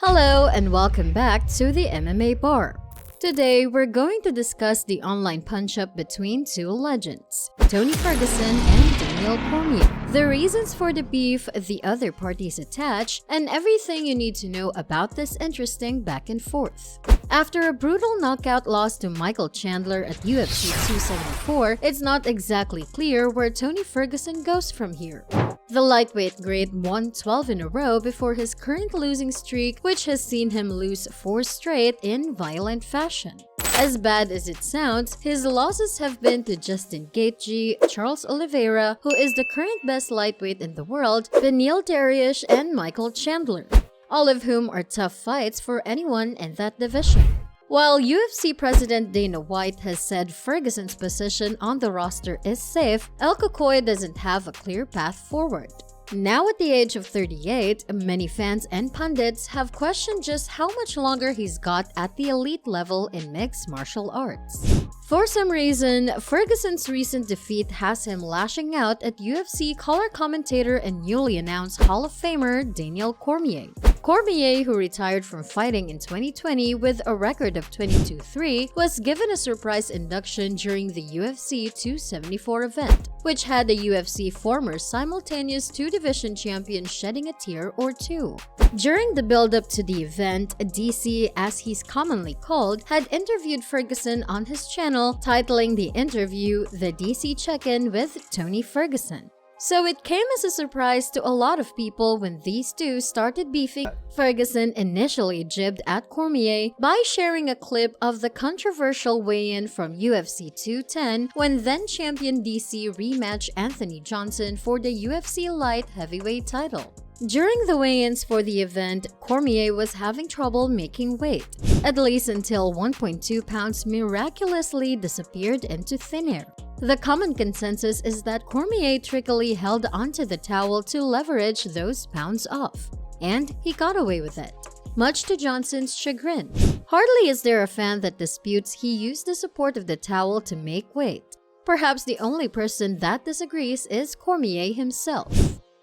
Hello and welcome back to the MMA Bar. Today, we're going to discuss the online punch-up between two legends, Tony Ferguson and Daniel Cormier, the reasons for the beef, the other parties attached, and everything you need to know about this interesting back and forth. After a brutal knockout loss to Michael Chandler at UFC 274, it's not exactly clear where Tony Ferguson goes from here. The lightweight great won 12 in a row before his current losing streak, which has seen him lose 4 straight in violent fashion. As bad as it sounds, his losses have been to Justin Gaethje, Charles Oliveira, who is the current best lightweight in the world, Beneil Dariush, and Michael Chandler, all of whom are tough fights for anyone in that division. While UFC President Dana White has said Ferguson's position on the roster is safe, El Cocoy doesn't have a clear path forward. Now at the age of 38, many fans and pundits have questioned just how much longer he's got at the elite level in mixed martial arts. For some reason, Ferguson's recent defeat has him lashing out at UFC color commentator and newly announced Hall of Famer Daniel Cormier. Cormier, who retired from fighting in 2020 with a record of 22-3, was given a surprise induction during the UFC 274 event, which had the UFC former simultaneous two-division champion shedding a tear or two. During the build-up to the event, DC, as he's commonly called, had interviewed Ferguson on his channel, titling the interview The DC Check-In with Tony Ferguson. So it came as a surprise to a lot of people when these two started beefing. Ferguson initially jibbed at Cormier by sharing a clip of the controversial weigh-in from UFC 210 when then-champion DC rematched Anthony Johnson for the UFC light heavyweight title. During the weigh-ins for the event, Cormier was having trouble making weight, at least until 1.2 pounds miraculously disappeared into thin air. The common consensus is that Cormier trickily held onto the towel to leverage those pounds off, and he got away with it, much to Johnson's chagrin. Hardly is there a fan that disputes he used the support of the towel to make weight. Perhaps the only person that disagrees is Cormier himself.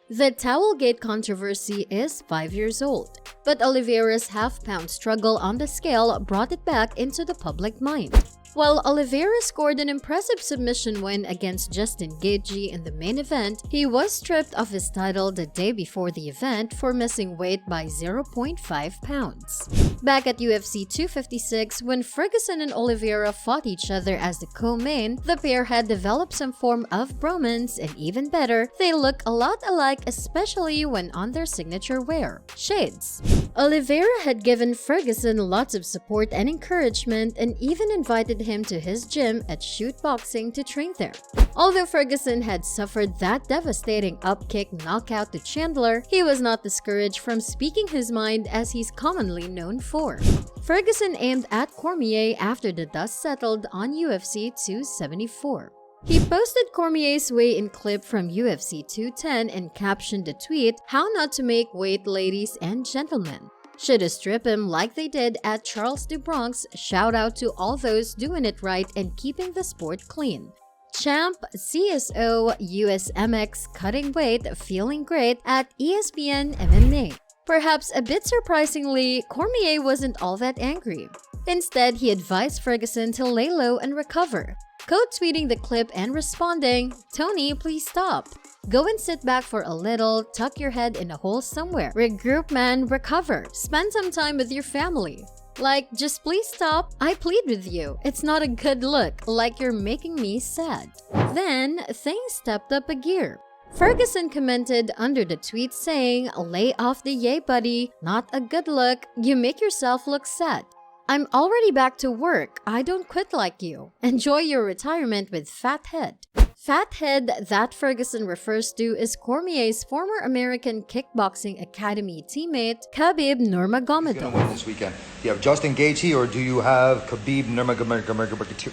The Towelgate controversy is 5 years old, but Oliveira's half-pound struggle on the scale brought it back into the public mind. While Oliveira scored an impressive submission win against Justin Gaethje in the main event, he was stripped of his title the day before the event for missing weight by 0.5 pounds. Back at UFC 256, when Ferguson and Oliveira fought each other as the co-main, the pair had developed some form of bromance, and even better, they look a lot alike, especially when on their signature wear, shades. Oliveira had given Ferguson lots of support and encouragement and even invited him to his gym at Shoot Boxing to train there. Although Ferguson had suffered that devastating upkick knockout to Chandler, he was not discouraged from speaking his mind as he's commonly known for. Ferguson aimed at Cormier after the dust settled on UFC 274. He posted Cormier's weigh-in clip from UFC 210 and captioned the tweet, "How not to make weight, ladies and gentlemen. Shoulda strip him like they did at Charles du Bronx. Shout out to all those doing it right and keeping the sport clean. Champ, CSO, USMX cutting weight, feeling great at ESPN MMA." Perhaps a bit surprisingly, Cormier wasn't all that angry. Instead, he advised Ferguson to lay low and recover, quote-tweeting the clip and responding, "Tony, please stop. Go and sit back for a little, tuck your head in a hole somewhere. Regroup, man, recover. Spend some time with your family. Like, just please stop. I plead with you. It's not a good look, like you're making me sad." Then, things stepped up a gear. Ferguson commented under the tweet saying, "Lay off the yay, buddy. Not a good look. You make yourself look sad. I'm already back to work. I don't quit like you. Enjoy your retirement with fat head." Fat head that Ferguson refers to is Cormier's former American Kickboxing Academy teammate, Khabib Nurmagomedov. Who's going to win this weekend? Do you have Justin Gaethje or do you have Khabib Nurmagomedov?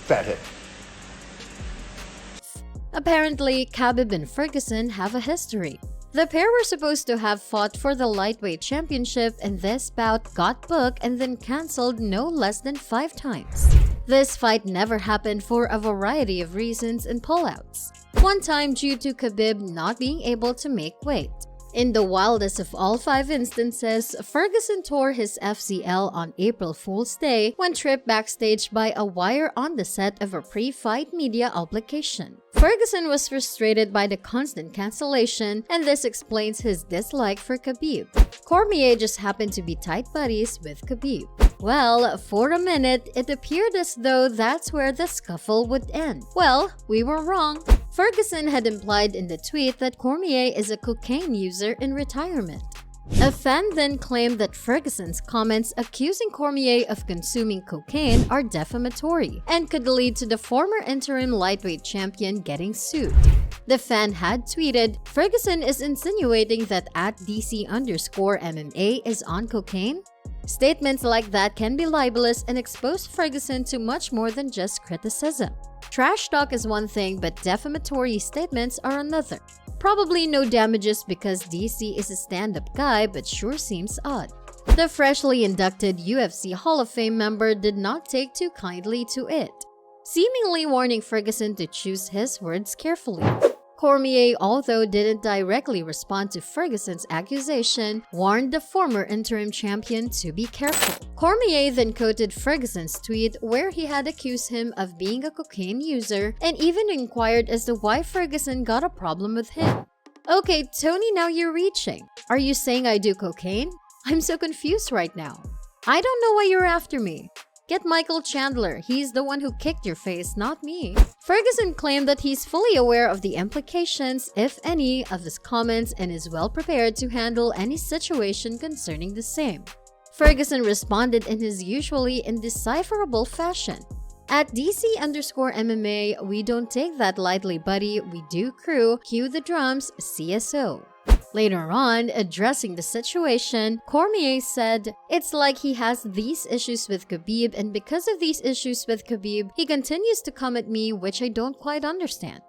Fat head. Apparently, Khabib and Ferguson have a history. The pair were supposed to have fought for the lightweight championship, and this bout got booked and then cancelled no less than 5 times. This fight never happened for a variety of reasons and pullouts. One time due to Khabib not being able to make weight. In the wildest of all 5 instances, Ferguson tore his FCL on April Fool's Day when tripped backstage by a wire on the set of a pre-fight media obligation. Ferguson was frustrated by the constant cancellation, and this explains his dislike for Khabib. Cormier just happened to be tight buddies with Khabib. Well, for a minute, it appeared as though that's where the scuffle would end. Well, we were wrong. Ferguson had implied in the tweet that Cormier is a cocaine user in retirement. A fan then claimed that Ferguson's comments accusing Cormier of consuming cocaine are defamatory and could lead to the former interim lightweight champion getting sued. The fan had tweeted, "Ferguson is insinuating that at DC_MMA is on cocaine?" Statements like that can be libelous and expose Ferguson to much more than just criticism. Trash talk is one thing, but defamatory statements are another. Probably no damages because DC is a stand-up guy, but sure seems odd. The freshly inducted UFC Hall of Fame member did not take too kindly to it, seemingly warning Ferguson to choose his words carefully. Cormier, although didn't directly respond to Ferguson's accusation, warned the former interim champion to be careful. Cormier then quoted Ferguson's tweet where he had accused him of being a cocaine user and even inquired as to why Ferguson got a problem with him. Okay, Tony, now you're reaching. Are you saying I do cocaine? I'm so confused right now. I don't know why you're after me. Get Michael Chandler, he's the one who kicked your face, not me. Ferguson claimed that he's fully aware of the implications, if any, of his comments and is well prepared to handle any situation concerning the same. Ferguson responded in his usually indecipherable fashion. At DC_MMA, we don't take that lightly, buddy. We do crew, cue the drums, CSO. Later on, addressing the situation, Cormier said, "It's like he has these issues with Khabib, and because of these issues with Khabib, he continues to come at me, which I don't quite understand.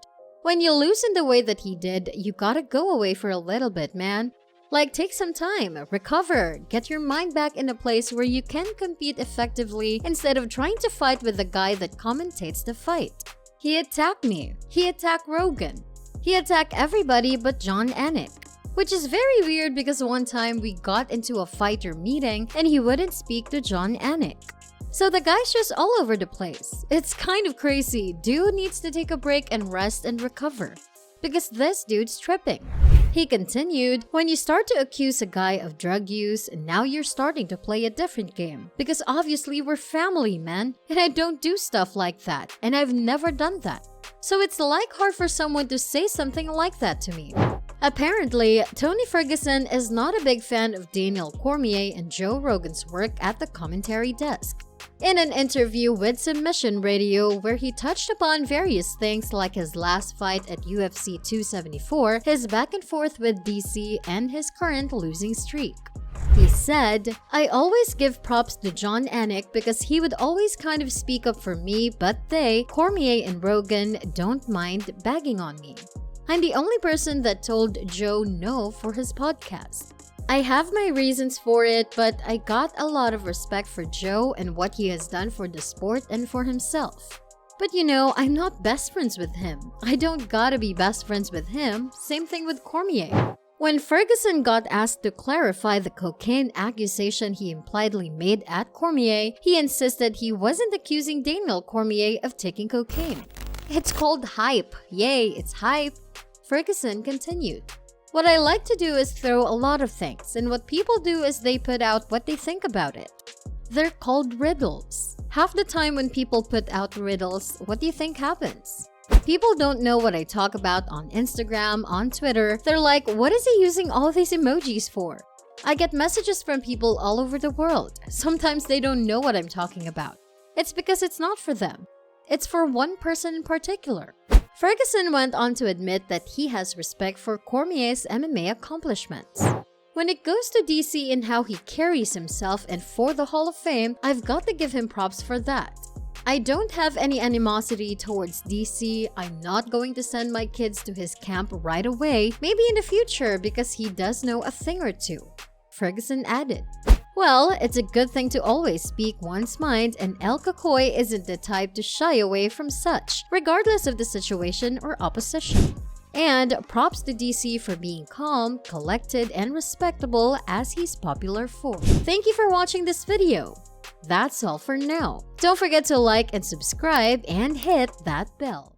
When you lose in the way that he did, you gotta go away for a little bit, man. Like, take some time, recover, get your mind back in a place where you can compete effectively instead of trying to fight with the guy that commentates the fight. He attacked me. He attacked Rogan. He attacked everybody but Jon Anik. Which is very weird because one time we got into a fighter meeting and he wouldn't speak to Jon Anik. So the guy's just all over the place. It's kind of crazy. Dude needs to take a break and rest and recover. Because this dude's tripping." He continued, "When you start to accuse a guy of drug use, now you're starting to play a different game. Because obviously we're family, man. And I don't do stuff like that. And I've never done that. So it's like hard for someone to say something like that to me." Apparently, Tony Ferguson is not a big fan of Daniel Cormier and Joe Rogan's work at the commentary desk. In an interview with Submission Radio where he touched upon various things like his last fight at UFC 274, his back and forth with DC, and his current losing streak. He said, "I always give props to Jon Anik because he would always kind of speak up for me, but they, Cormier and Rogan, don't mind bagging on me. I'm the only person that told Joe no for his podcast. I have my reasons for it, but I got a lot of respect for Joe and what he has done for the sport and for himself. But you know, I'm not best friends with him. I don't gotta be best friends with him. Same thing with Cormier." When Ferguson got asked to clarify the cocaine accusation he impliedly made at Cormier, he insisted he wasn't accusing Daniel Cormier of taking cocaine. "It's called hype. Yay, it's hype." Ferguson continued, "What I like to do is throw a lot of things, and what people do is they put out what they think about it. They're called riddles. Half the time when people put out riddles, what do you think happens? People don't know what I talk about on Instagram, on Twitter. They're like, what is he using all these emojis for? I get messages from people all over the world. Sometimes they don't know what I'm talking about. It's because it's not for them. It's for one person in particular." Ferguson went on to admit that he has respect for Cormier's MMA accomplishments. "When it goes to DC and how he carries himself and for the Hall of Fame, I've got to give him props for that. I don't have any animosity towards DC. I'm not going to send my kids to his camp right away, maybe in the future because he does know a thing or two," Ferguson added. Well, it's a good thing to always speak one's mind, and El Cacoy isn't the type to shy away from such, regardless of the situation or opposition. And props to DC for being calm, collected, and respectable as he's popular for. Thank you for watching this video. That's all for now. Don't forget to like and subscribe and hit that bell.